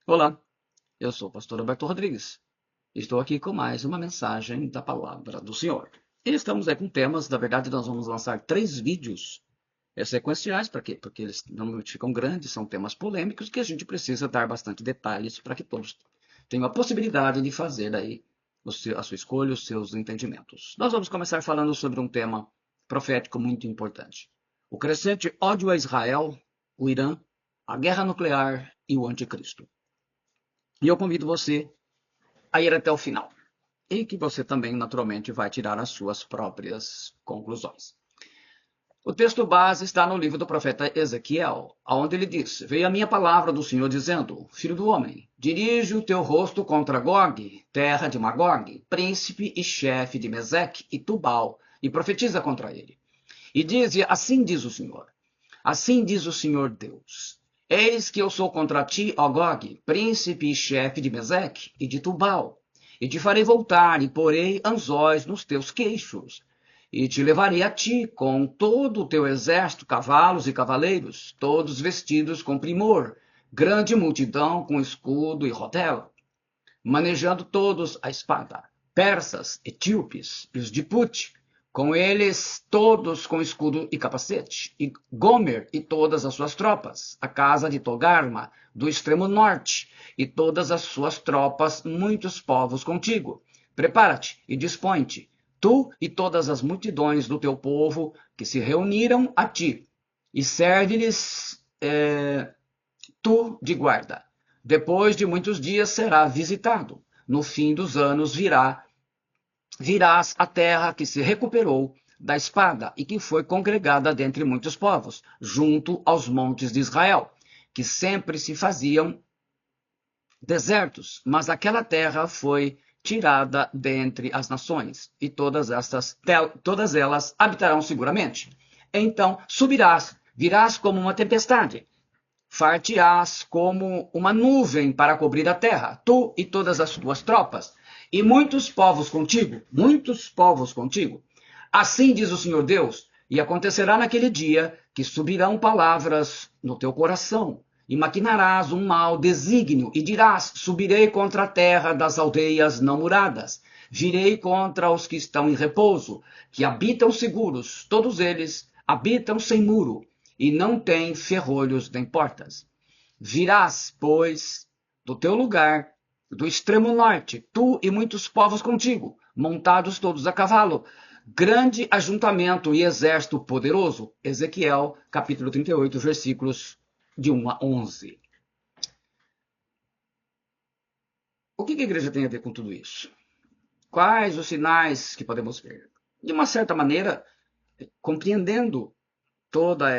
Olá, eu sou o pastor Alberto Rodrigues. Estou aqui com mais uma mensagem da palavra do Senhor. E estamos aí com temas, na verdade nós vamos lançar 3 vídeos sequenciais, para quê? Porque eles normalmente ficam grandes, são temas polêmicos que a gente precisa dar bastante detalhes para que todos tenham a possibilidade de fazer aí a sua escolha, os seus entendimentos. Nós vamos começar falando sobre um tema profético muito importante. O crescente ódio a Israel, o Irã, a guerra nuclear e o anticristo. E eu convido você a ir até o final. E que você também, naturalmente, vai tirar as suas próprias conclusões. O texto base está no livro do profeta Ezequiel, onde ele diz: Veio a minha palavra do Senhor dizendo: Filho do homem, dirige o teu rosto contra Gog, terra de Magog, príncipe e chefe de Meseque e Tubal, e profetiza contra ele. E diz: Assim diz o Senhor. Assim diz o Senhor Deus: Eis que eu sou contra ti, ó Gog, príncipe e chefe de Meseque e de Tubal, e te farei voltar, e porei anzóis nos teus queixos, e te levarei a ti com todo o teu exército, cavalos e cavaleiros, todos vestidos com primor, grande multidão com escudo e rodela, manejando todos a espada, persas, etíopes e os de Put, com eles todos com escudo e capacete, e Gomer e todas as suas tropas, a casa de Togarma, do extremo norte, e todas as suas tropas, muitos povos contigo. Prepara-te e dispõe-te, tu e todas as multidões do teu povo que se reuniram a ti, e serve-lhes tu de guarda. Depois de muitos dias será visitado. No fim dos anos virás à terra que se recuperou da espada e que foi congregada dentre muitos povos, junto aos montes de Israel, que sempre se faziam desertos, mas aquela terra foi tirada dentre as nações, e todas elas habitarão seguramente. Então subirás, virás como uma tempestade, far-te-ás como uma nuvem para cobrir a terra, tu e todas as tuas tropas, e muitos povos contigo. Assim diz o Senhor Deus, e acontecerá naquele dia que subirão palavras no teu coração, e maquinarás um mau desígnio, e dirás: subirei contra a terra das aldeias não muradas, virei contra os que estão em repouso, que habitam seguros, todos eles habitam sem muro, e não têm ferrolhos nem portas. Virás, pois, do teu lugar, do extremo norte, tu e muitos povos contigo, montados todos a cavalo, grande ajuntamento e exército poderoso. Ezequiel, capítulo 38, versículos de 1 a 11. O que a igreja tem a ver com tudo isso? Quais os sinais que podemos ver? De uma certa maneira, compreendendo toda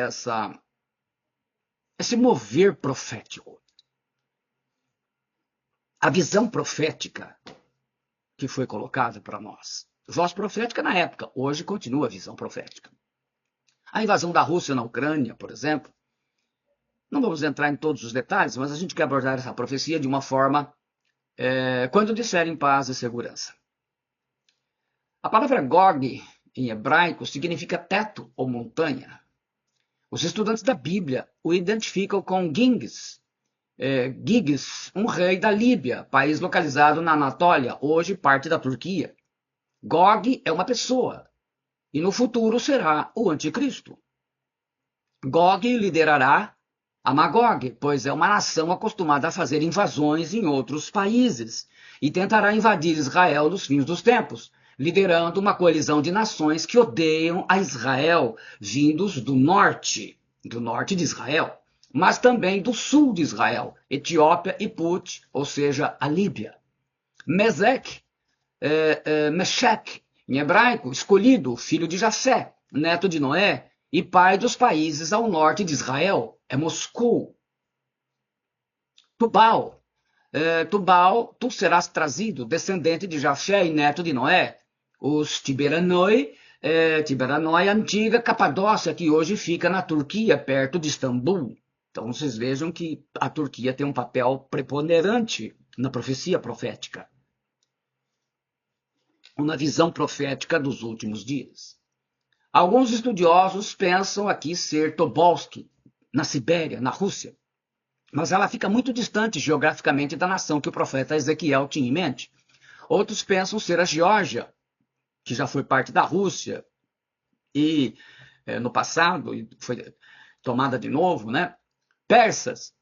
esse mover profético, a visão profética que foi colocada para nós. Voz profética na época, hoje continua a visão profética. A invasão da Rússia na Ucrânia, por exemplo, não vamos entrar em todos os detalhes, mas a gente quer abordar essa profecia de uma forma, quando disserem paz e segurança. A palavra Gog, em hebraico, significa teto ou montanha. Os estudantes da Bíblia o identificam com Gingis, um rei da Líbia, país localizado na Anatólia, hoje parte da Turquia. Gog é uma pessoa, e no futuro será o anticristo. Gog liderará a Magog, pois é uma nação acostumada a fazer invasões em outros países, e tentará invadir Israel nos fins dos tempos, liderando uma coalizão de nações que odeiam a Israel, vindos do norte de Israel, mas também do sul de Israel, Etiópia e Put, ou seja, a Líbia. Meshech, em hebraico, escolhido, filho de Jafé, neto de Noé, e pai dos países ao norte de Israel, é Moscou. Tubal, tu serás trazido, descendente de Jafé e neto de Noé. Os Tiberanoi, antiga Capadócia, que hoje fica na Turquia, perto de Istambul. Então vocês vejam que a Turquia tem um papel preponderante na profecia profética, ou na visão profética dos últimos dias. Alguns estudiosos pensam aqui ser Tobolsk, na Sibéria, na Rússia. mas ela fica muito distante geograficamente da nação que o profeta Ezequiel tinha em mente. Outros pensam ser a Geórgia, que já foi parte da Rússia e no passado e foi tomada de novo, né? Persas,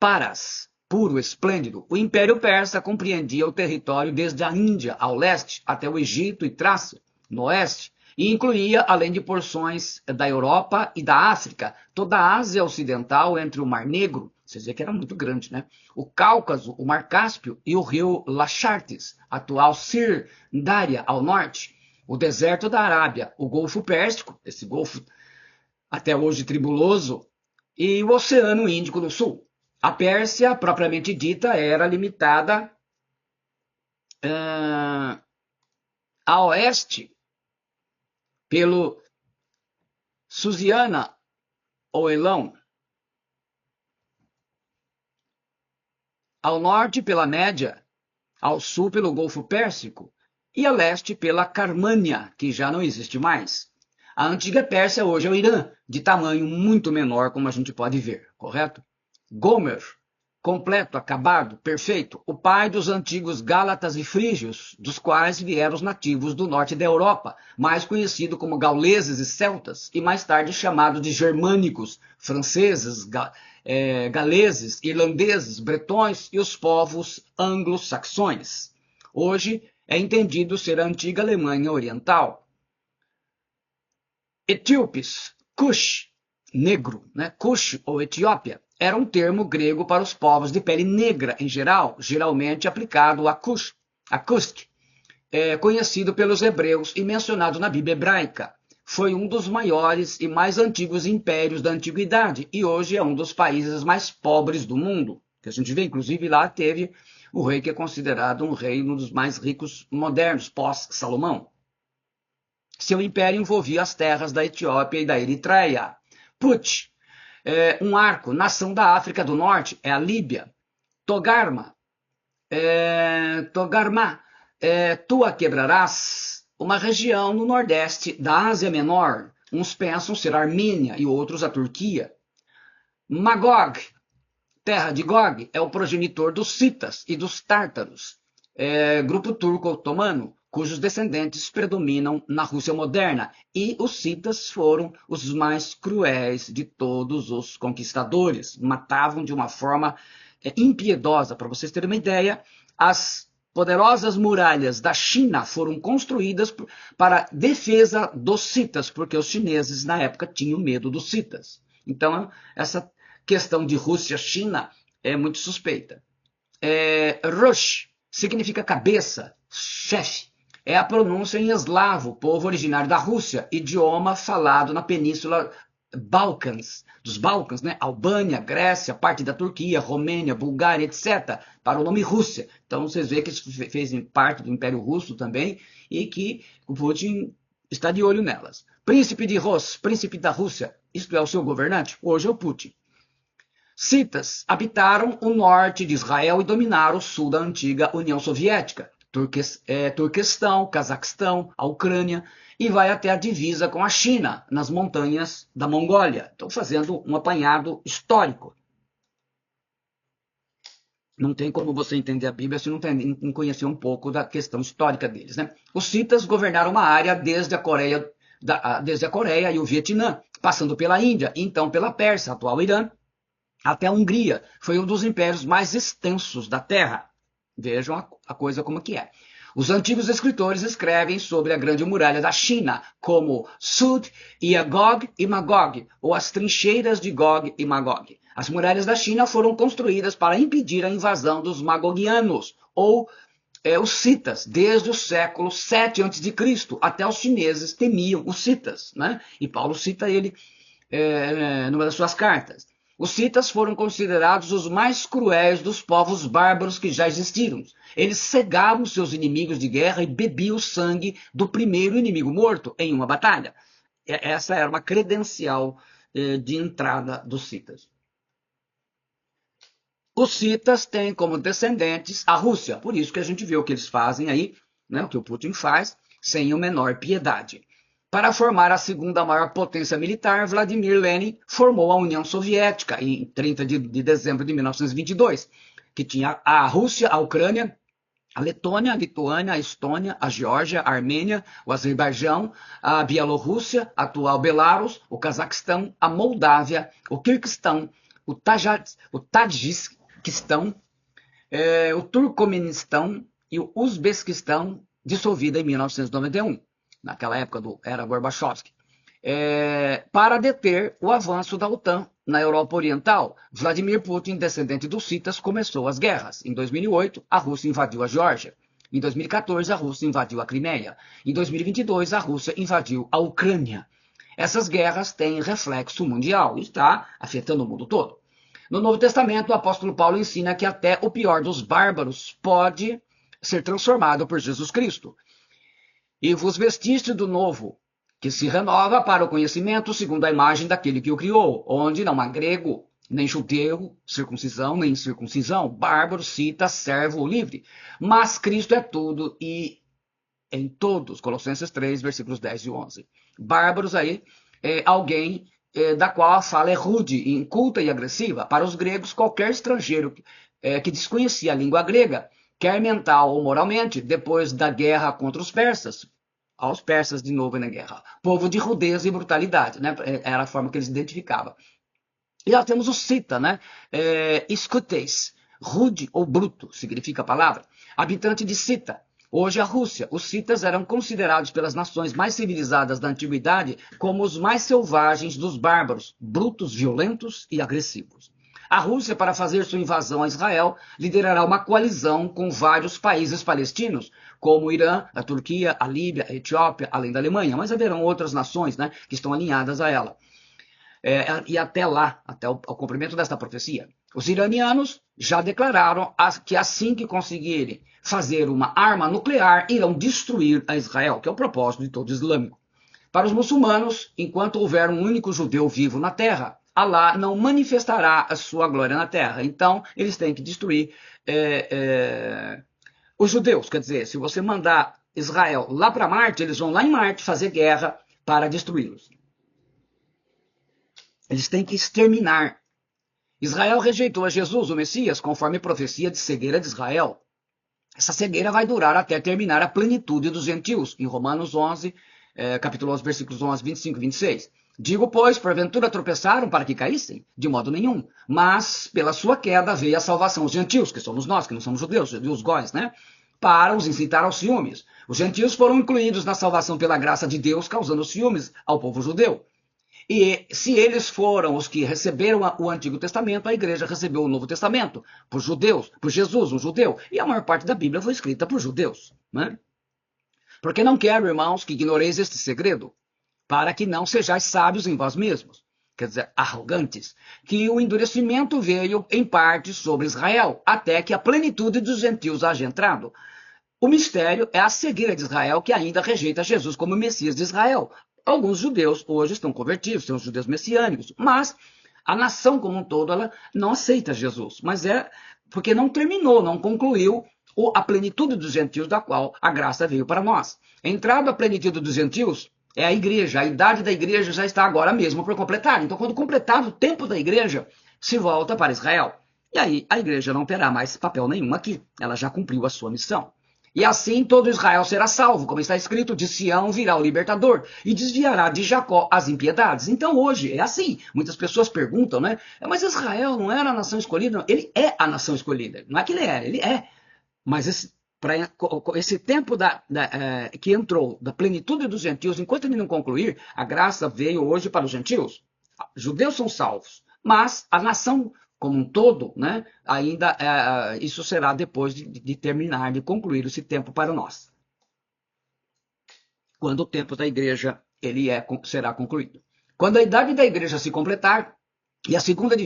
Paras, puro, esplêndido. O Império Persa compreendia o território desde a Índia ao leste até o Egito e Trácia no oeste, e incluía, além de porções da Europa e da África, toda a Ásia Ocidental entre o Mar Negro, vocês vê que era muito grande, né? O Cáucaso, o Mar Cáspio e o rio Lachartes, atual Sir Dária ao norte, o deserto da Arábia, o Golfo Pérsico, esse golfo até hoje tribuloso, e o Oceano Índico no sul. A Pérsia, propriamente dita, era limitada a oeste pelo Susiana ou Elão, ao norte pela Média, ao sul pelo Golfo Pérsico e a leste pela Carmânia, que já não existe mais. A antiga Pérsia hoje é o Irã, de tamanho muito menor, como a gente pode ver, correto? Gomer, completo, acabado, perfeito, o pai dos antigos Gálatas e Frígios, dos quais vieram os nativos do norte da Europa, mais conhecido como gauleses e celtas, e mais tarde chamados de germânicos, franceses, galeses, irlandeses, bretões e os povos anglo-saxões. Hoje é entendido ser a antiga Alemanha Oriental. Etíopes, Cush, negro, né? Cush ou Etiópia, era um termo grego para os povos de pele negra em geral, geralmente aplicado a Cush, conhecido pelos hebreus e mencionado na Bíblia hebraica. Foi um dos maiores e mais antigos impérios da antiguidade e hoje é um dos países mais pobres do mundo. Que a gente vê, inclusive, lá teve o rei que é considerado um dos mais ricos modernos, pós-Salomão. Seu império envolvia as terras da Etiópia e da Eritreia. Put, um arco, nação da África do Norte, é a Líbia. Togarma, tua quebrarás, uma região no nordeste da Ásia Menor. Uns pensam ser a Armênia e outros a Turquia. Magog, terra de Gog, é o progenitor dos citas e dos tártaros, grupo turco-otomano, cujos descendentes predominam na Rússia moderna, e os citas foram os mais cruéis de todos os conquistadores. Matavam de uma forma impiedosa. Para vocês terem uma ideia, as poderosas muralhas da China foram construídas para defesa dos citas, porque os chineses na época tinham medo dos citas. Então, essa questão de Rússia-China é muito suspeita. Rosh significa cabeça, chefe. É a pronúncia em eslavo, povo originário da Rússia, idioma falado na península dos Balcãs, né? Albânia, Grécia, parte da Turquia, Romênia, Bulgária, etc., para o nome Rússia. Então vocês veem que isso fez parte do Império Russo também e que o Putin está de olho nelas. Príncipe de Rus, príncipe da Rússia, isto é o seu governante, hoje é o Putin. Citas habitaram o norte de Israel e dominaram o sul da antiga União Soviética, Turquestão, Cazaquistão, a Ucrânia, e vai até a divisa com a China, nas montanhas da Mongólia. Estou fazendo um apanhado histórico. Não tem como você entender a Bíblia se não conhecer um pouco da questão histórica deles, né? Os citas governaram uma área desde a Coreia e o Vietnã, passando pela Índia, então pela Pérsia, atual Irã, até a Hungria. Foi um dos impérios mais extensos da Terra. Vejam a coisa como que é. Os antigos escritores escrevem sobre a Grande Muralha da China como Sud e Gog e Magog, ou as trincheiras de Gog e Magog. As muralhas da China foram construídas para impedir a invasão dos Magogianos, ou os citas, desde o século 7 a.C. até os chineses temiam os citas, né? E Paulo cita ele numa das suas cartas. Os citas foram considerados os mais cruéis dos povos bárbaros que já existiram. Eles cegavam seus inimigos de guerra e bebiam o sangue do primeiro inimigo morto em uma batalha. Essa era uma credencial de entrada dos citas. Os citas têm como descendentes a Rússia, por isso que a gente vê o que eles fazem aí, né, o que o Putin faz, sem a menor piedade. Para formar a segunda maior potência militar, Vladimir Lenin formou a União Soviética em 30 de dezembro de 1922, que tinha a Rússia, a Ucrânia, a Letônia, a Lituânia, a Estônia, a Geórgia, a Armênia, o Azerbaijão, a Bielorrússia, a atual Belarus, o Cazaquistão, a Moldávia, o Quirguistão, o Tajiquistão, o Turcomenistão e o Uzbequistão, dissolvida em 1991, naquela época do era Gorbachev, para deter o avanço da OTAN na Europa Oriental. Vladimir Putin, descendente dos citas, começou as guerras. Em 2008, a Rússia invadiu a Geórgia. Em 2014, a Rússia invadiu a Crimeia. Em 2022, a Rússia invadiu a Ucrânia. Essas guerras têm reflexo mundial e está afetando o mundo todo. No Novo Testamento, o apóstolo Paulo ensina que até o pior dos bárbaros pode ser transformado por Jesus Cristo. E vos vestiste do novo, que se renova para o conhecimento segundo a imagem daquele que o criou, onde não há grego, nem judeu, circuncisão, nem incircuncisão, bárbaro, cita, servo ou livre, mas Cristo é tudo e em todos. Colossenses 3, versículos 10 e 11. Bárbaros aí é alguém da qual a fala é rude, inculta e agressiva. Para os gregos, qualquer estrangeiro que desconhecia a língua grega, quer mental ou moralmente, depois da guerra contra os persas, aos persas de novo na guerra, povo de rudeza e brutalidade, né? Era a forma que eles identificavam. E nós temos o cita, né? Escuteis, rude ou bruto, significa a palavra, habitante de Cita. Hoje a Rússia, os citas eram considerados pelas nações mais civilizadas da antiguidade como os mais selvagens dos bárbaros, brutos, violentos e agressivos. A Rússia, para fazer sua invasão a Israel, liderará uma coalizão com vários países palestinos, como o Irã, a Turquia, a Líbia, a Etiópia, além da Alemanha, mas haverão outras nações, né, que estão alinhadas a ela. E até lá, até o cumprimento desta profecia. Os iranianos já declararam que assim que conseguirem fazer uma arma nuclear, irão destruir a Israel, que é o propósito de todo islâmico. Para os muçulmanos, enquanto houver um único judeu vivo na terra, Alá não manifestará a sua glória na terra. Então, eles têm que destruir os judeus. Quer dizer, se você mandar Israel lá para Marte, eles vão lá em Marte fazer guerra para destruí-los. Eles têm que exterminar. Israel rejeitou a Jesus, o Messias, conforme a profecia de cegueira de Israel. Essa cegueira vai durar até terminar a plenitude dos gentios, em Romanos 11, capítulo 11, versículos 11, 25 e 26. Digo, pois, porventura tropeçaram para que caíssem? De modo nenhum. Mas, pela sua queda, veio a salvação aos gentios, que somos nós, que não somos judeus, os góis, né? Para os incitar aos ciúmes. Os gentios foram incluídos na salvação pela graça de Deus, causando ciúmes ao povo judeu. E se eles foram os que receberam o Antigo Testamento, a igreja recebeu o Novo Testamento, por judeus, por Jesus, um judeu. E a maior parte da Bíblia foi escrita por judeus, né? Porque não quero, irmãos, que ignoreis este segredo, para que não sejais sábios em vós mesmos, quer dizer, arrogantes, que o endurecimento veio em parte sobre Israel, até que a plenitude dos gentios haja entrado. O mistério é a cegueira de Israel, que ainda rejeita Jesus como Messias de Israel. Alguns judeus hoje estão convertidos, são os judeus messiânicos, mas a nação como um todo ela não aceita Jesus, mas é porque não terminou, não concluiu a plenitude dos gentios, da qual a graça veio para nós. Entrado a plenitude dos gentios, é a igreja, a idade da igreja já está agora mesmo por completar. Então, quando completar o tempo da igreja, se volta para Israel. E aí a igreja não terá mais papel nenhum aqui. Ela já cumpriu a sua missão. E assim todo Israel será salvo, como está escrito, de Sião virá o libertador e desviará de Jacó as impiedades. Então hoje é assim. Muitas pessoas perguntam, né? Mas Israel não era a nação escolhida? Não. Ele é a nação escolhida. Não é que ele é. Mas esse tempo que entrou da plenitude dos gentios, enquanto ele não concluir, a graça veio hoje para os gentios. Judeus são salvos, mas a nação como um todo, né, ainda isso será depois de terminar, de concluir esse tempo para nós. Quando o tempo da igreja será concluído. Quando a idade da igreja se completar, e a segunda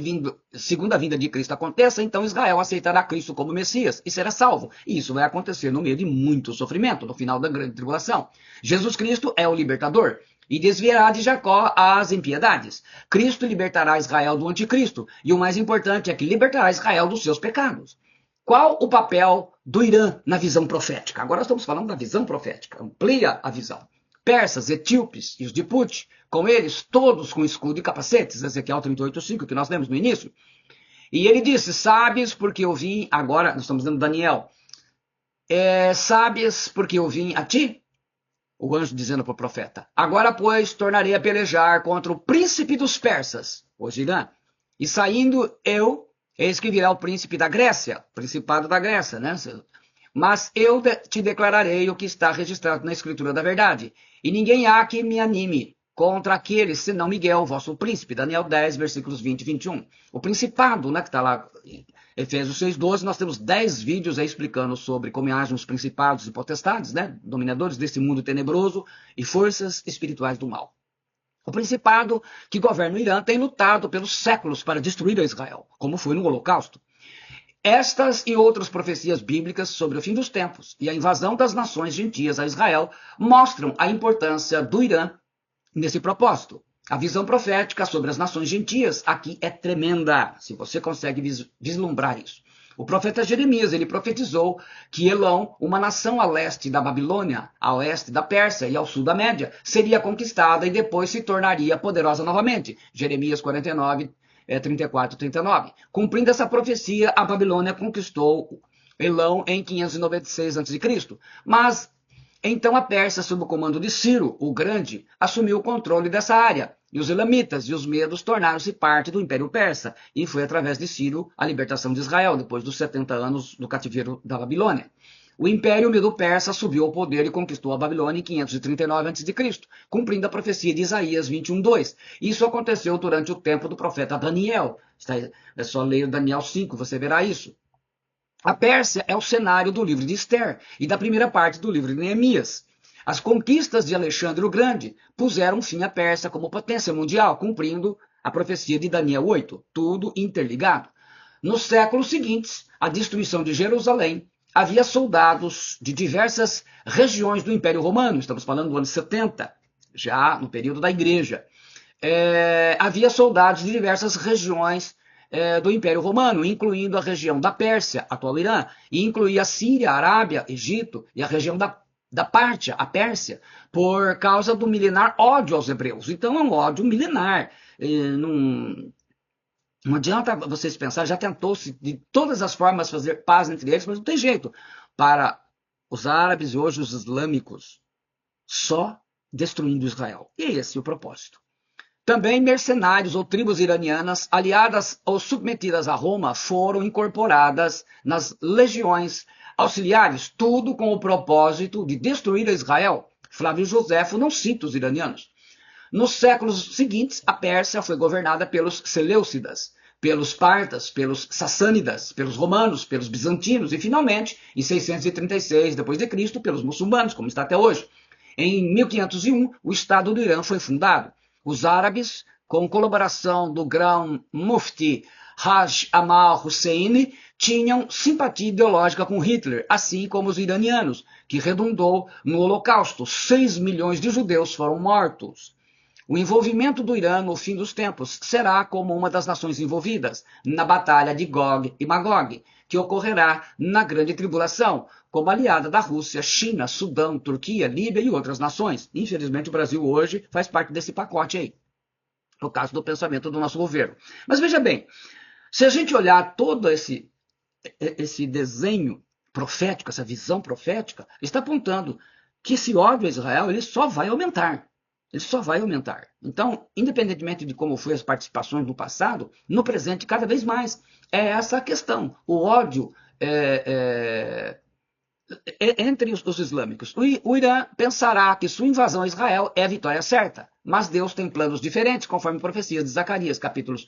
vinda de Cristo aconteça, então Israel aceitará Cristo como Messias e será salvo. E isso vai acontecer no meio de muito sofrimento, no final da grande tribulação. Jesus Cristo é o libertador e desviará de Jacó as impiedades. Cristo libertará Israel do anticristo. E o mais importante é que libertará Israel dos seus pecados. Qual o papel do Irã na visão profética? Agora estamos falando da visão profética. Amplia a visão. persas, etíopes e os de Put, com eles todos com escudo e capacetes, Ezequiel 38:5, que nós lemos no início. E ele disse, sabes porque eu vim, agora, nós estamos lendo Daniel, sabes porque eu vim a ti? O anjo dizendo para o profeta, agora, pois, tornarei a pelejar contra o príncipe dos persas, o Irã, e saindo eu, eis que virá o príncipe da Grécia, principado da Grécia, né? Mas eu te declararei o que está registrado na escritura da verdade, e ninguém há que me anime contra aquele, senão Miguel, vosso príncipe. Daniel 10, versículos 20 e 21. O principado, né, que está lá em Efésios 6:12, nós temos 10 vídeos aí explicando sobre como agem os principados e potestades, né, dominadores desse mundo tenebroso e forças espirituais do mal. O principado que governa o Irã tem lutado pelos séculos para destruir a Israel, como foi no Holocausto. Estas e outras profecias bíblicas sobre o fim dos tempos e a invasão das nações gentias a Israel mostram a importância do Irã nesse propósito. A visão profética sobre as nações gentias aqui é tremenda, se você consegue vislumbrar isso. O profeta Jeremias, ele profetizou que Elão, uma nação a leste da Babilônia, a oeste da Pérsia e ao sul da Média, seria conquistada e depois se tornaria poderosa novamente. Jeremias 49, 34 e 39. Cumprindo essa profecia, a Babilônia conquistou Elão em 596 a.C. Mas então a Pérsia, sob o comando de Ciro, o Grande, assumiu o controle dessa área. E os elamitas e os medos tornaram-se parte do Império Persa. E foi através de Ciro a libertação de Israel, depois dos 70 anos do cativeiro da Babilônia. O Império Medo-Persa subiu ao poder e conquistou a Babilônia em 539 a.C., cumprindo a profecia de Isaías 21:2. Isso aconteceu durante o tempo do profeta Daniel. É só ler Daniel 5, você verá isso. A Pérsia é o cenário do livro de Esther e da primeira parte do livro de Neemias. As conquistas de Alexandre o Grande puseram fim à Pérsia como potência mundial, cumprindo a profecia de Daniel 8, tudo interligado. Nos séculos seguintes, a destruição de Jerusalém, havia soldados de diversas regiões do Império Romano, estamos falando do ano 70, já no período da Igreja. Havia soldados de diversas regiões do Império Romano, incluindo a região da Pérsia, atual Irã, e incluía a Síria, a Arábia, Egito e a região da Pártia, a Pérsia, por causa do milenar ódio aos hebreus. Então é um ódio milenar. Não adianta vocês pensar, já tentou-se de todas as formas fazer paz entre eles, mas não tem jeito. Para os árabes e hoje os islâmicos, só destruindo Israel. E esse é o propósito. Também mercenários ou tribos iranianas, aliadas ou submetidas a Roma, foram incorporadas nas legiões auxiliares, tudo com o propósito de destruir a Israel. Flávio Joséfo não cita os iranianos. Nos séculos seguintes, a Pérsia foi governada pelos Seleucidas, pelos Partas, pelos Sassânidas, pelos romanos, pelos bizantinos e, finalmente, em 636 d.C., pelos muçulmanos, como está até hoje. Em 1501, o Estado do Irã foi fundado. Os árabes, com colaboração do grão mufti Haj Amal Hussein, tinham simpatia ideológica com Hitler, assim como os iranianos, que redundou no Holocausto. 6 milhões de judeus foram mortos. O envolvimento do Irã no fim dos tempos será como uma das nações envolvidas na batalha de Gog e Magog, que ocorrerá na Grande Tribulação, como aliada da Rússia, China, Sudão, Turquia, Líbia e outras nações. Infelizmente, o Brasil hoje faz parte desse pacote aí, no caso do pensamento do nosso governo. Mas veja bem, se a gente olhar todo esse desenho profético, essa visão profética, está apontando que esse ódio a Israel ele só vai aumentar. Ele só vai aumentar. Então, independentemente de como foram as participações no passado, no presente, cada vez mais, é essa a questão. O ódio entre os islâmicos. O Irã pensará que sua invasão a Israel é a vitória certa, mas Deus tem planos diferentes, conforme profecias de Zacarias, capítulo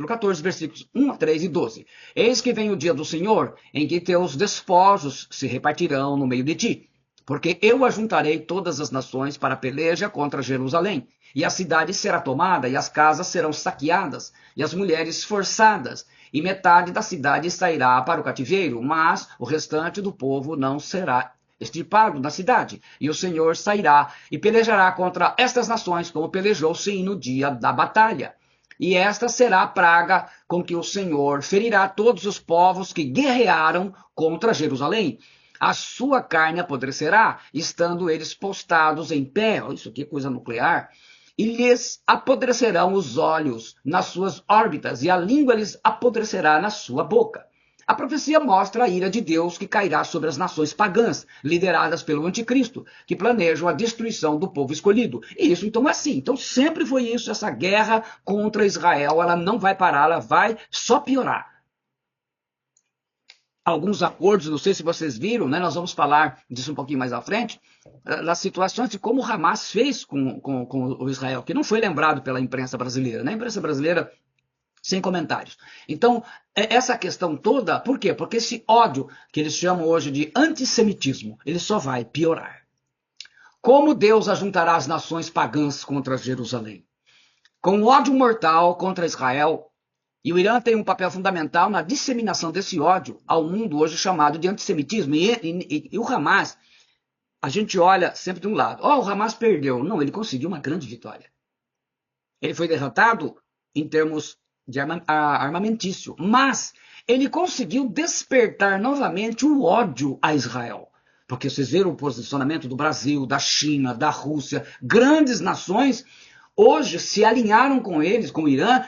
14, versículos 1 a 3 e 12. Eis que vem o dia do Senhor, em que teus despojos se repartirão no meio de ti. Porque eu ajuntarei todas as nações para a peleja contra Jerusalém, e a cidade será tomada, e as casas serão saqueadas, e as mulheres forçadas, e metade da cidade sairá para o cativeiro, mas o restante do povo não será extirpado da cidade. E o Senhor sairá e pelejará contra estas nações, como pelejou sim no dia da batalha. E esta será a praga com que o Senhor ferirá todos os povos que guerrearam contra Jerusalém. A sua carne apodrecerá, estando eles postados em pé. Olha isso aqui, coisa nuclear. E lhes apodrecerão os olhos nas suas órbitas, e a língua lhes apodrecerá na sua boca. A profecia mostra a ira de Deus que cairá sobre as nações pagãs, lideradas pelo anticristo, que planejam a destruição do povo escolhido. E isso então é assim. Então sempre foi isso, essa guerra contra Israel, ela não vai parar, ela vai só piorar. Alguns acordos, não sei se vocês viram, né? Nós vamos falar disso um pouquinho mais à frente, das situações de como o Hamas fez com o Israel, que não foi lembrado pela imprensa brasileira. Na imprensa brasileira, sem comentários. Então, essa questão toda, por quê? Porque esse ódio, que eles chamam hoje de antissemitismo, ele só vai piorar. Como Deus ajuntará as nações pagãs contra Jerusalém? Com ódio mortal contra Israel, e o Irã tem um papel fundamental na disseminação desse ódio ao mundo hoje chamado de antissemitismo. E o Hamas, a gente olha sempre de um lado. O Hamas perdeu. Não, ele conseguiu uma grande vitória. Ele foi derrotado em termos de armamentício, mas ele conseguiu despertar novamente o ódio a Israel. Porque vocês viram o posicionamento do Brasil, da China, da Rússia, grandes nações hoje se alinharam com eles, com o Irã,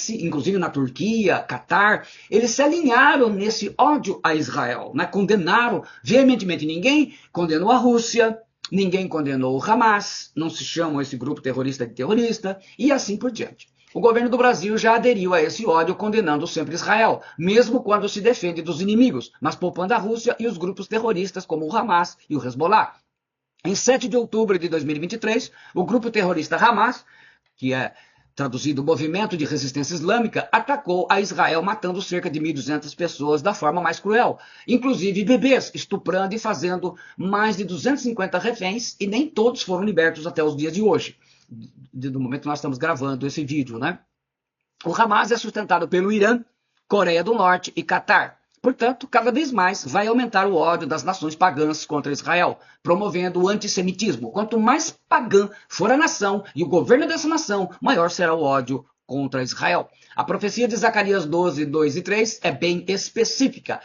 inclusive na Turquia, Catar, eles se alinharam nesse ódio a Israel, né? Condenaram veementemente. Ninguém condenou a Rússia, ninguém condenou o Hamas, não se chama esse grupo terrorista de terrorista, e assim por diante. O governo do Brasil já aderiu a esse ódio, condenando sempre Israel, mesmo quando se defende dos inimigos, mas poupando a Rússia e os grupos terroristas como o Hamas e o Hezbollah. Em 7 de outubro de 2023, o grupo terrorista Hamas, que é traduzido Movimento de Resistência Islâmica, atacou a Israel, matando cerca de 1.200 pessoas da forma mais cruel, inclusive bebês, estuprando e fazendo mais de 250 reféns, e nem todos foram libertos até os dias de hoje, do momento que nós estamos gravando esse vídeo, né? O Hamas é sustentado pelo Irã, Coreia do Norte e Catar. Portanto, cada vez mais vai aumentar o ódio das nações pagãs contra Israel, promovendo o antissemitismo. Quanto mais pagã for a nação e o governo dessa nação, maior será o ódio contra Israel. A profecia de Zacarias 12, 2 e 3 é bem específica.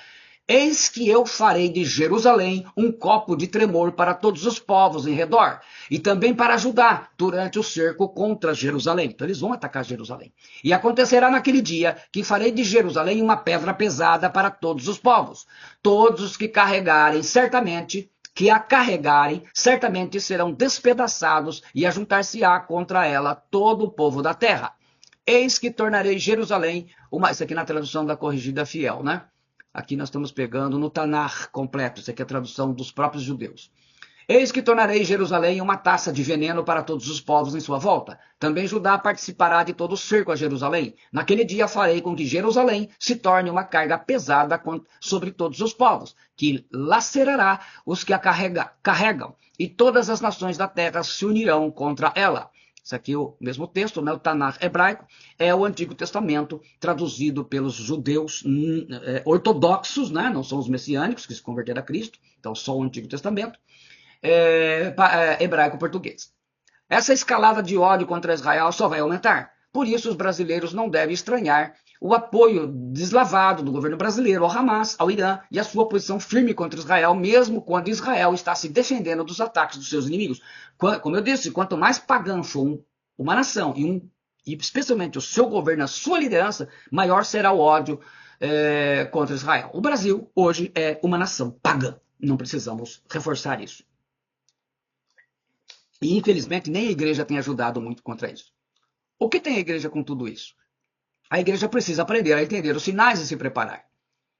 Eis que eu farei de Jerusalém um copo de tremor para todos os povos em redor, e também para Judá, durante o cerco contra Jerusalém. Então eles vão atacar Jerusalém. E acontecerá naquele dia que farei de Jerusalém uma pedra pesada para todos os povos. Todos os que a carregarem, certamente serão despedaçados, e ajuntar-se-á contra ela todo o povo da terra. Eis que tornarei Jerusalém, isso aqui na tradução da Corrigida Fiel, né? Aqui nós estamos pegando no Tanar completo, isso aqui é a tradução dos próprios judeus. Eis que tornarei Jerusalém uma taça de veneno para todos os povos em sua volta. Também Judá participará de todo o cerco a Jerusalém. Naquele dia farei com que Jerusalém se torne uma carga pesada sobre todos os povos, que lacerará os que a carregam, e todas as nações da terra se unirão contra ela. Isso aqui é o mesmo texto, né? O Tanar hebraico é o Antigo Testamento traduzido pelos judeus ortodoxos, né? Não são os messiânicos que se converteram a Cristo, então só o Antigo Testamento, hebraico-português. Essa escalada de ódio contra Israel só vai aumentar. Por isso, os brasileiros não devem estranhar o apoio deslavado do governo brasileiro ao Hamas, ao Irã, e a sua posição firme contra Israel, mesmo quando Israel está se defendendo dos ataques dos seus inimigos. Como eu disse, quanto mais pagã for uma nação, e especialmente o seu governo, a sua liderança, maior será o ódio contra Israel. O Brasil, hoje, é uma nação pagã. Não precisamos reforçar isso. E, infelizmente, nem a igreja tem ajudado muito contra isso. O que tem a igreja com tudo isso? A igreja precisa aprender a entender os sinais e se preparar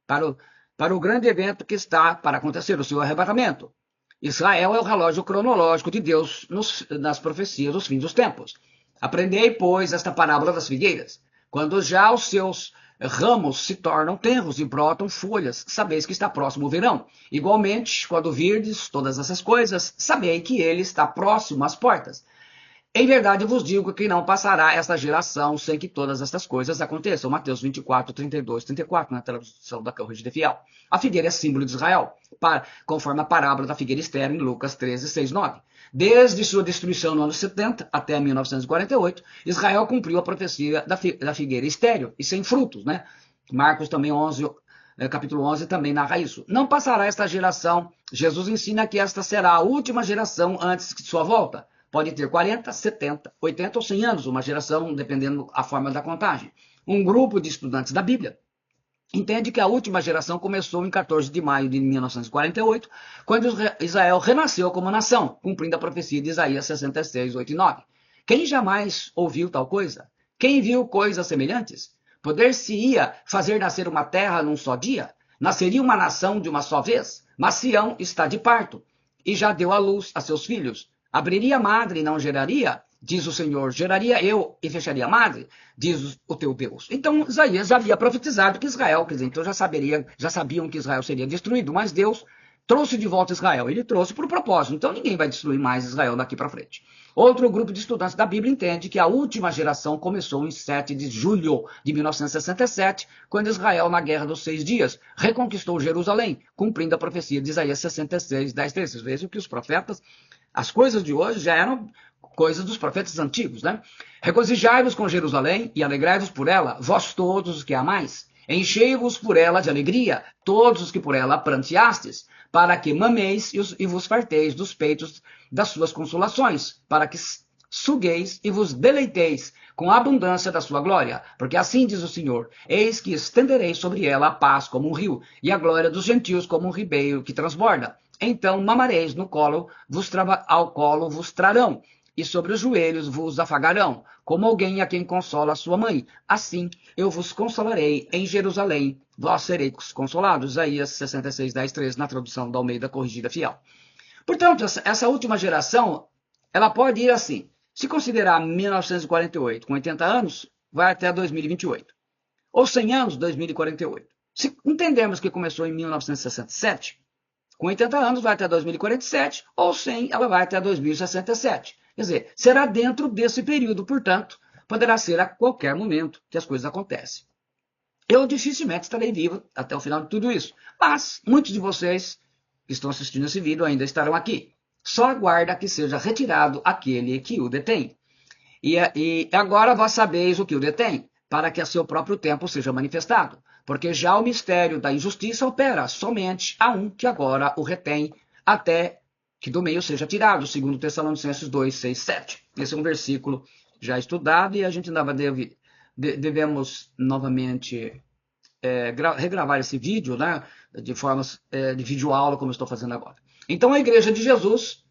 para o grande evento que está para acontecer, o seu arrebatamento. Israel é o relógio cronológico de Deus nas profecias dos fins dos tempos. Aprendei, pois, esta parábola das figueiras. Quando já os seus ramos se tornam tenros e brotam folhas, sabeis que está próximo o verão. Igualmente, quando virdes todas essas coisas, sabei que ele está próximo às portas. Em verdade vos digo que não passará esta geração sem que todas estas coisas aconteçam. Mateus 24, 32, 34, na tradução da Corrigida Fiel. A figueira é símbolo de Israel, conforme a parábola da figueira estéril em Lucas 13, 6, 9. Desde sua destruição no ano 70 até 1948, Israel cumpriu a profecia da figueira estéril e sem frutos, né? Marcos também 11, capítulo 11 também narra isso. Não passará esta geração. Jesus ensina que esta será a última geração antes de sua volta. Pode ter 40, 70, 80 ou 100 anos, uma geração, dependendo da forma da contagem. Um grupo de estudantes da Bíblia entende que a última geração começou em 14 de maio de 1948, quando Israel renasceu como nação, cumprindo a profecia de Isaías 66, 8 e 9. Quem jamais ouviu tal coisa? Quem viu coisas semelhantes? Poder-se-ia fazer nascer uma terra num só dia? Nasceria uma nação de uma só vez? Mas Sião está de parto, e já deu à luz a seus filhos. Abriria a madre e não geraria? Diz o Senhor, geraria eu e fecharia a madre? Diz o teu Deus. Então Isaías já havia profetizado que Israel, quer dizer, então já sabiam que Israel seria destruído, mas Deus trouxe de volta Israel. Ele trouxe por propósito, então ninguém vai destruir mais Israel daqui para frente. Outro grupo de estudantes da Bíblia entende que a última geração começou em 7 de julho de 1967, quando Israel, na Guerra dos 6 Dias, reconquistou Jerusalém, cumprindo a profecia de Isaías 66, 10, 13. Vocês vejam que os profetas, as coisas de hoje já eram coisas dos profetas antigos, né? Regozijai-vos com Jerusalém e alegrai-vos por ela, vós todos os que amais. Enchei-vos por ela de alegria, todos os que por ela pranteastes, para que mameis e vos farteis dos peitos das suas consolações, para que sugueis e vos deleiteis com a abundância da sua glória. Porque assim diz o Senhor, eis que estenderei sobre ela a paz como um rio, e a glória dos gentios como um ribeiro que transborda. Então mamareis no colo, ao colo vos trarão, e sobre os joelhos vos afagarão, como alguém a quem consola a sua mãe. Assim eu vos consolarei em Jerusalém, vós sereis consolados. Isaías 66, 10, 13, na tradução da Almeida Corrigida Fiel. Portanto, essa última geração, ela pode ir assim. Se considerar 1948 com 80 anos, vai até 2028. Ou 100 anos, 2048. Se entendermos que começou em 1967, com 80 anos vai até 2047, ou 100, ela vai até 2067. Quer dizer, será dentro desse período, portanto, poderá ser a qualquer momento que as coisas acontecem. Eu dificilmente estarei vivo até o final de tudo isso, mas muitos de vocês que estão assistindo esse vídeo ainda estarão aqui. Só aguarda que seja retirado aquele que o detém. E agora vós sabeis o que o detém, para que a seu próprio tempo seja manifestado. Porque já o mistério da injustiça opera somente a um que agora o retém, até que do meio seja tirado, segundo Tessalonicenses 2, 6, 7. Esse é um versículo já estudado e a gente ainda devemos novamente regravar esse vídeo, né, de formas de vídeo aula, como eu estou fazendo agora. Então a igreja de Jesus,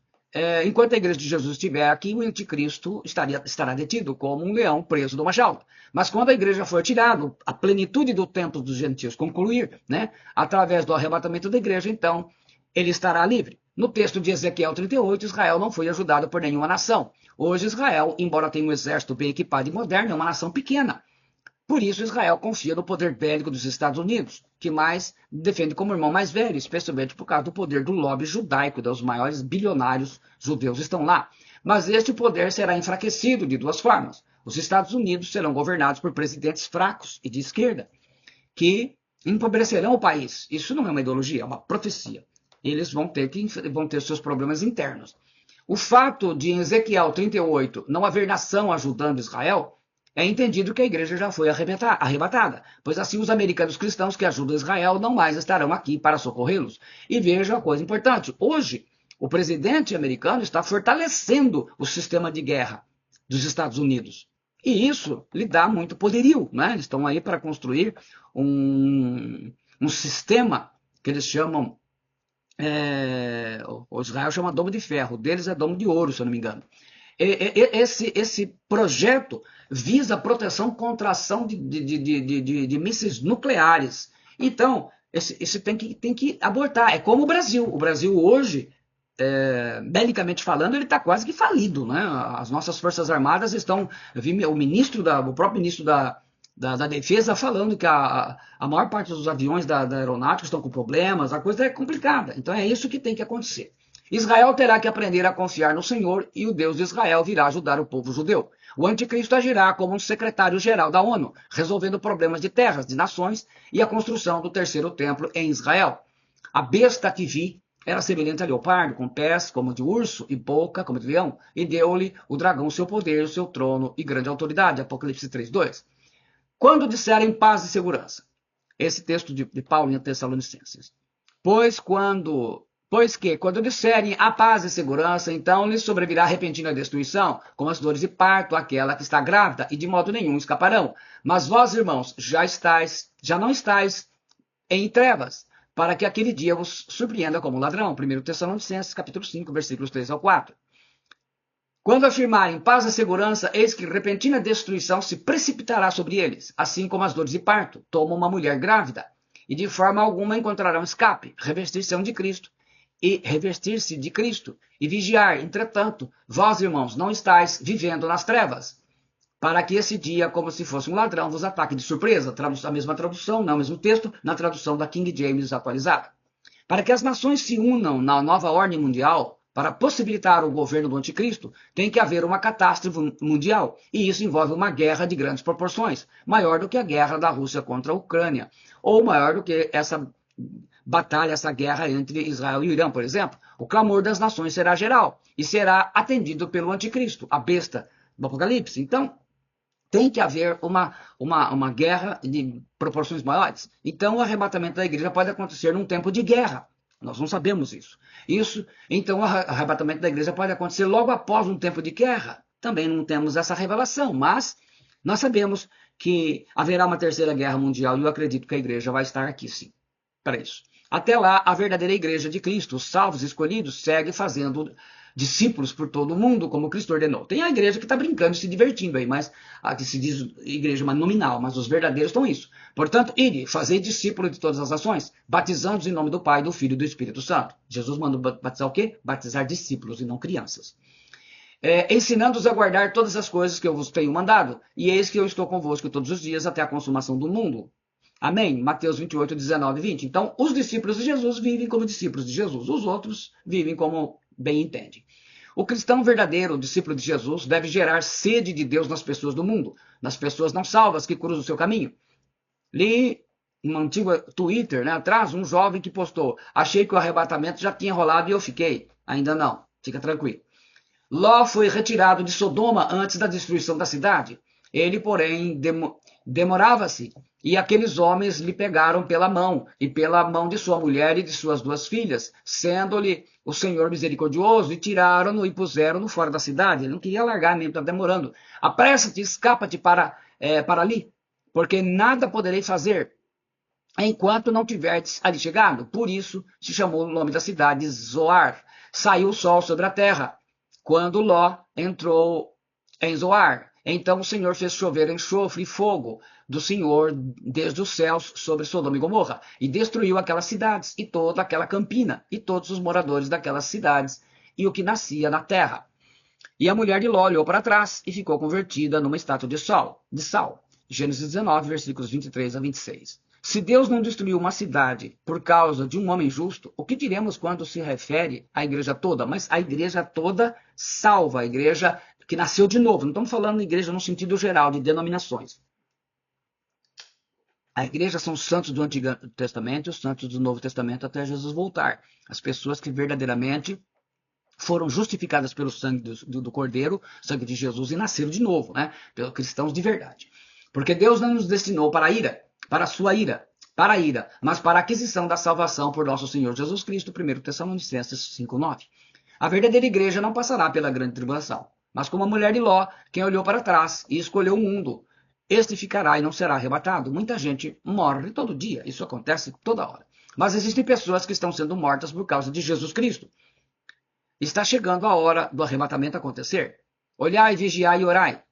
enquanto a igreja de Jesus estiver aqui, o anticristo estará detido como um leão preso numa jaula. Mas quando a igreja for tirada, a plenitude do tempo dos gentios concluir, né, através do arrebatamento da igreja, então ele estará livre. No texto de Ezequiel 38, Israel não foi ajudado por nenhuma nação. Hoje Israel, embora tenha um exército bem equipado e moderno, é uma nação pequena. Por isso Israel confia no poder bélico dos Estados Unidos, que mais defende como irmão mais velho, especialmente por causa do poder do lobby judaico, dos maiores bilionários judeus estão lá. Mas este poder será enfraquecido de duas formas. Os Estados Unidos serão governados por presidentes fracos e de esquerda, que empobrecerão o país. Isso não é uma ideologia, é uma profecia. Eles vão ter seus problemas internos. O fato de em Ezequiel 38 não haver nação ajudando Israel, é entendido que a igreja já foi arrebatada, pois assim os americanos cristãos que ajudam Israel não mais estarão aqui para socorrê-los. E veja uma coisa importante, hoje o presidente americano está fortalecendo o sistema de guerra dos Estados Unidos. E isso lhe dá muito poderio, né? Eles estão aí para construir um sistema que eles chamam, o Israel chama domo de ferro, o deles é domo de ouro, se eu não me engano. Esse projeto visa a proteção contra a ação de mísseis nucleares. Então, esse tem que abortar. É como o Brasil. O Brasil hoje, belicamente falando, ele está quase que falido, né? As nossas Forças Armadas estão... Eu vi o próprio ministro da Defesa falando que a maior parte dos aviões da aeronáutica estão com problemas, a coisa é complicada. Então é isso que tem que acontecer. Israel terá que aprender a confiar no Senhor e o Deus de Israel virá ajudar o povo judeu. O anticristo agirá como um secretário-geral da ONU, resolvendo problemas de terras, de nações e a construção do terceiro templo em Israel. A besta que vi era semelhante a leopardo, com pés como de urso e boca como de leão, e deu-lhe o dragão seu poder, o seu trono e grande autoridade. Apocalipse 3:2. Quando disserem paz e segurança, esse texto de Paulo em Tessalonicenses. Pois que, quando disserem a paz e segurança, então lhes sobrevirá repentina destruição, como as dores de parto, aquela que está grávida, e de modo nenhum escaparão. Mas vós, irmãos, já não estáis em trevas, para que aquele dia vos surpreenda como ladrão. 1 Tessalonicenses, capítulo 5, versículos 3 ao 4. Quando afirmarem paz e segurança, eis que repentina destruição se precipitará sobre eles, assim como as dores de parto tomam uma mulher grávida, e de forma alguma encontrarão escape, revestir-se de Cristo, e vigiar. Entretanto, vós, irmãos, não estáis vivendo nas trevas, para que esse dia, como se fosse um ladrão, vos ataque de surpresa. A mesma tradução, não o mesmo texto, na tradução da King James atualizada. Para que as nações se unam na nova ordem mundial, para possibilitar o governo do anticristo, tem que haver uma catástrofe mundial, e isso envolve uma guerra de grandes proporções, maior do que a guerra da Rússia contra a Ucrânia, ou maior do que essa batalha, essa guerra entre Israel e o Irã, por exemplo. O clamor das nações será geral, e será atendido pelo anticristo, a besta do Apocalipse. Então, tem que haver uma guerra de proporções maiores. Então, o arrebatamento da igreja pode acontecer num tempo de guerra. Nós não sabemos isso. Então, o arrebatamento da igreja pode acontecer logo após um tempo de guerra. Também não temos essa revelação, mas nós sabemos que haverá uma terceira guerra mundial e eu acredito que a igreja vai estar aqui, sim, para isso. Até lá, a verdadeira igreja de Cristo, os salvos escolhidos, segue fazendo discípulos por todo o mundo, como Cristo ordenou. Tem a igreja que está brincando e se divertindo aí, mas a que se diz igreja nominal, mas os verdadeiros estão isso. Portanto, ide, fazei discípulos de todas as nações, batizando-os em nome do Pai, do Filho e do Espírito Santo. Jesus mandou batizar o quê? Batizar discípulos e não crianças. Ensinando-os a guardar todas as coisas que eu vos tenho mandado, e eis que eu estou convosco todos os dias até a consumação do mundo. Amém? Mateus 28, 19 e 20. Então, os discípulos de Jesus vivem como discípulos de Jesus. Os outros vivem como bem entendem. O cristão verdadeiro, o discípulo de Jesus, deve gerar sede de Deus nas pessoas do mundo, nas pessoas não salvas que cruzam o seu caminho. Li um antigo Twitter, atrás, um jovem que postou: achei que o arrebatamento já tinha rolado e eu fiquei. Ainda não, fica tranquilo. Ló foi retirado de Sodoma antes da destruição da cidade. Ele, porém, demorava-se, e aqueles homens lhe pegaram pela mão, e pela mão de sua mulher e de suas 2 filhas, sendo-lhe o Senhor misericordioso, e tiraram-no e puseram-no fora da cidade. Ele não queria largar mesmo, está demorando. Apressa-te, escapa-te para ali, porque nada poderei fazer enquanto não tiverdes ali chegado. Por isso se chamou o nome da cidade Zoar. Saiu o sol sobre a terra, quando Ló entrou em Zoar. Então o Senhor fez chover enxofre e fogo do Senhor desde os céus sobre Sodoma e Gomorra, e destruiu aquelas cidades, e toda aquela campina, e todos os moradores daquelas cidades, e o que nascia na terra. E a mulher de Ló olhou para trás, e ficou convertida numa estátua de sal. Gênesis 19, versículos 23 a 26. Se Deus não destruiu uma cidade por causa de um homem justo, o que diremos quando se refere à igreja toda? Mas a igreja toda salva, a igreja que nasceu de novo. Não estamos falando de igreja no sentido geral, de denominações. A igreja são os santos do Antigo Testamento e os santos do Novo Testamento até Jesus voltar. As pessoas que verdadeiramente foram justificadas pelo sangue do Cordeiro, sangue de Jesus, e nasceram de novo, pelos cristãos de verdade. Porque Deus não nos destinou para a ira, para a ira, mas para a aquisição da salvação por nosso Senhor Jesus Cristo, 1 Tessalonicenses 5:9. A verdadeira igreja não passará pela grande tribulação, mas como a mulher de Ló, quem olhou para trás e escolheu o mundo, este ficará e não será arrebatado. Muita gente morre todo dia, isso acontece toda hora. Mas existem pessoas que estão sendo mortas por causa de Jesus Cristo. Está chegando a hora do arrebatamento acontecer. Olhai, vigiai e orai,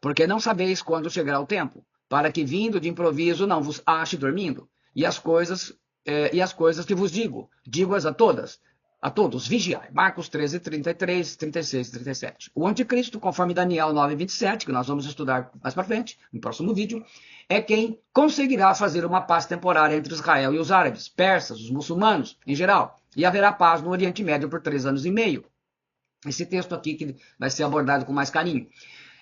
porque não sabeis quando chegará o tempo, para que vindo de improviso não vos ache dormindo. E as coisas que vos digo-as a todos, vigiai. Marcos 13, 33, 36 e 37. O anticristo, conforme Daniel 9, 27, que nós vamos estudar mais para frente, no próximo vídeo, é quem conseguirá fazer uma paz temporária entre Israel e os árabes, persas, os muçulmanos, em geral. E haverá paz no Oriente Médio por 3 anos e meio. Esse texto aqui que vai ser abordado com mais carinho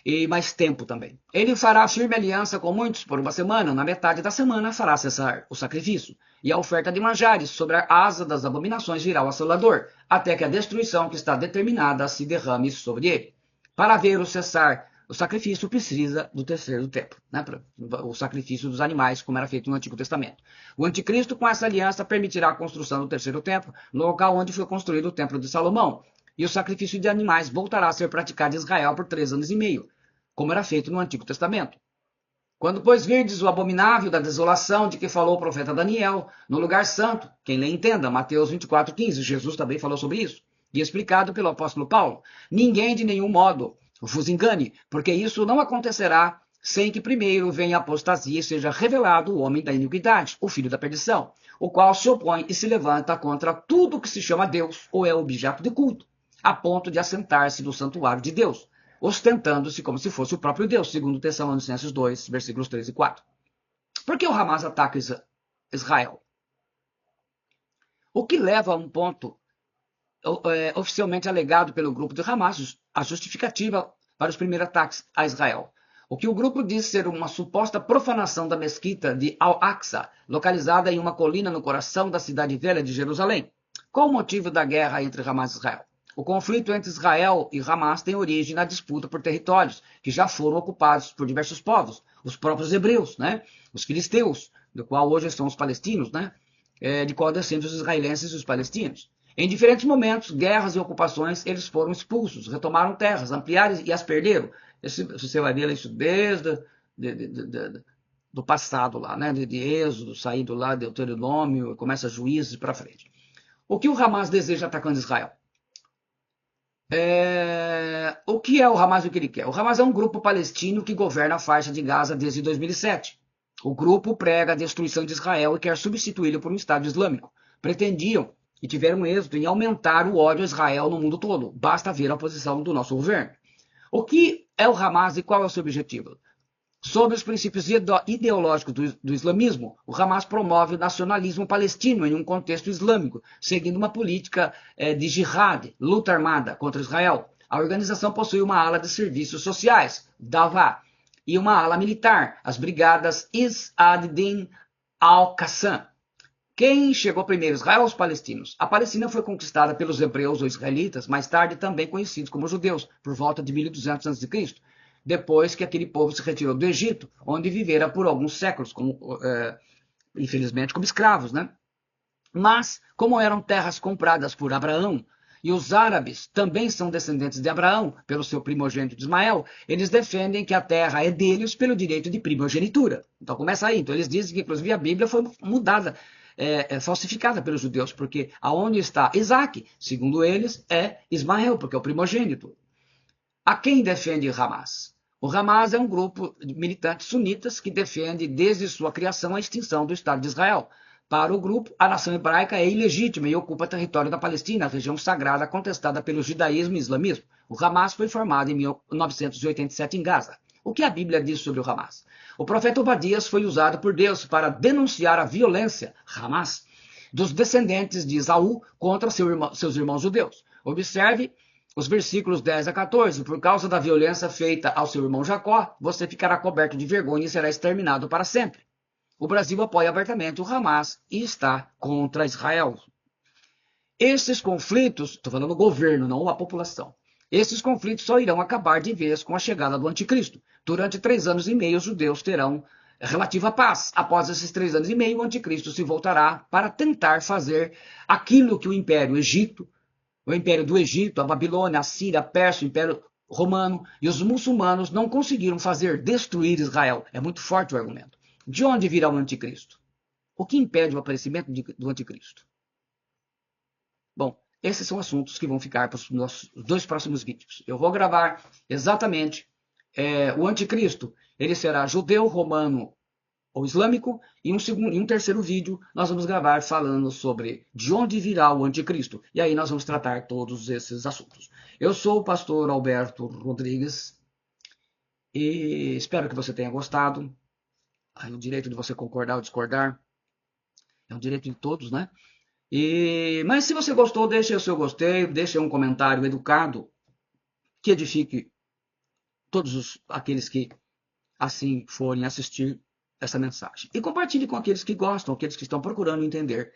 e mais tempo também. Ele fará firme aliança com muitos por uma semana. Na metade da semana fará cessar o sacrifício, e a oferta de manjares. Sobre a asa das abominações virá o assolador, até que a destruição que está determinada se derrame sobre ele. Para ver o cessar o sacrifício precisa do terceiro templo, né? O sacrifício dos animais, como era feito no Antigo Testamento. O anticristo, com essa aliança, permitirá a construção do terceiro templo, no local onde foi construído o templo de Salomão. E o sacrifício de animais voltará a ser praticado em Israel por 3 anos e meio, como era feito no Antigo Testamento. Quando, pois, virdes o abominável da desolação de que falou o profeta Daniel, no lugar santo, quem lê entenda, Mateus 24:15, Jesus também falou sobre isso, e explicado pelo apóstolo Paulo, ninguém de nenhum modo vos engane, porque isso não acontecerá sem que primeiro venha a apostasia e seja revelado o homem da iniquidade, o filho da perdição, o qual se opõe e se levanta contra tudo que se chama Deus ou é objeto de culto, a ponto de assentar-se no santuário de Deus, ostentando-se como se fosse o próprio Deus, segundo Tessalonicenses 2, versículos 3 e 4. Por que o Hamas ataca Israel? O que leva a um ponto oficialmente alegado pelo grupo de Hamas, a justificativa para os primeiros ataques a Israel. O que o grupo diz ser uma suposta profanação da mesquita de Al-Aqsa, localizada em uma colina no coração da cidade velha de Jerusalém. Qual o motivo da guerra entre Hamas e Israel? O conflito entre Israel e Hamas tem origem na disputa por territórios que já foram ocupados por diversos povos, os próprios hebreus, né? Os filisteus, do qual hoje são os palestinos, né? De qual descendem os israelenses e os palestinos. Em diferentes momentos, guerras e ocupações, eles foram expulsos, retomaram terras, ampliaram e as perderam. Você vai ver isso desde do passado lá, né? De Êxodo, saindo lá de Deuteronômio, começa Juízes para frente. O que o Hamas deseja atacando Israel? O que é o Hamas e o que ele quer? O Hamas é um grupo palestino que governa a faixa de Gaza desde 2007. O grupo prega a destruição de Israel e quer substituí-lo por um Estado Islâmico. Pretendiam e tiveram êxito em aumentar o ódio a Israel no mundo todo. Basta ver a posição do nosso governo. O que é o Hamas e qual é o seu objetivo? Sob os princípios ideológicos do islamismo, o Hamas promove o nacionalismo palestino em um contexto islâmico, seguindo uma política de jihad, luta armada contra Israel. A organização possui uma ala de serviços sociais, Davá, e uma ala militar, as brigadas Is ad-Din al-Qassam. Quem chegou primeiro, Israel ou os palestinos? A Palestina foi conquistada pelos hebreus ou israelitas, mais tarde também conhecidos como judeus, por volta de 1200 a.C., depois que aquele povo se retirou do Egito, onde vivera por alguns séculos, infelizmente, como escravos, né? Mas, como eram terras compradas por Abraão, e os árabes também são descendentes de Abraão, pelo seu primogênito Ismael, eles defendem que a terra é deles pelo direito de primogenitura. Então começa aí. Então eles dizem que, inclusive, a Bíblia foi mudada, falsificada pelos judeus, porque aonde está Isaac, segundo eles, é Ismael, porque é o primogênito. A quem defende Hamas? O Hamas é um grupo de militantes sunitas que defende desde sua criação a extinção do Estado de Israel. Para o grupo, a nação hebraica é ilegítima e ocupa território da Palestina, a região sagrada contestada pelo judaísmo e islamismo. O Hamas foi formado em 1987 em Gaza. O que a Bíblia diz sobre o Hamas? O profeta Obadias foi usado por Deus para denunciar a violência, Hamas, dos descendentes de Esaú contra seus irmãos judeus. Observe os versículos 10 a 14. Por causa da violência feita ao seu irmão Jacó, você ficará coberto de vergonha e será exterminado para sempre. O Brasil apoia abertamente o Hamas e está contra Israel. Esses conflitos, estou falando do governo, não a população, esses conflitos só irão acabar de vez com a chegada do anticristo. Durante 3 anos e meio, os judeus terão relativa paz. Após esses 3 anos e meio, o anticristo se voltará para tentar fazer aquilo que o Império do Egito, a Babilônia, a Síria, a Pérsia, o Império Romano e os muçulmanos não conseguiram fazer, destruir Israel. É muito forte o argumento. De onde virá o anticristo? O que impede o aparecimento do anticristo? Bom, esses são assuntos que vão ficar para os nossos 2 próximos vídeos. Eu vou gravar exatamente o anticristo. Ele será judeu, romano ou islâmico, e um terceiro vídeo nós vamos gravar falando sobre de onde virá o anticristo. E aí nós vamos tratar todos esses assuntos. Eu sou o pastor Alberto Rodrigues e espero que você tenha gostado. É o direito de você concordar ou discordar. É um direito de todos, né? Mas se você gostou, deixe o seu gostei, deixe um comentário educado que edifique todos aqueles que assim forem assistir essa mensagem. E compartilhe com aqueles que gostam, aqueles que estão procurando entender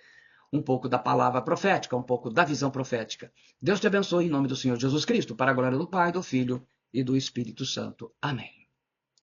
um pouco da palavra profética, um pouco da visão profética. Deus te abençoe em nome do Senhor Jesus Cristo, para a glória do Pai, do Filho e do Espírito Santo. Amém.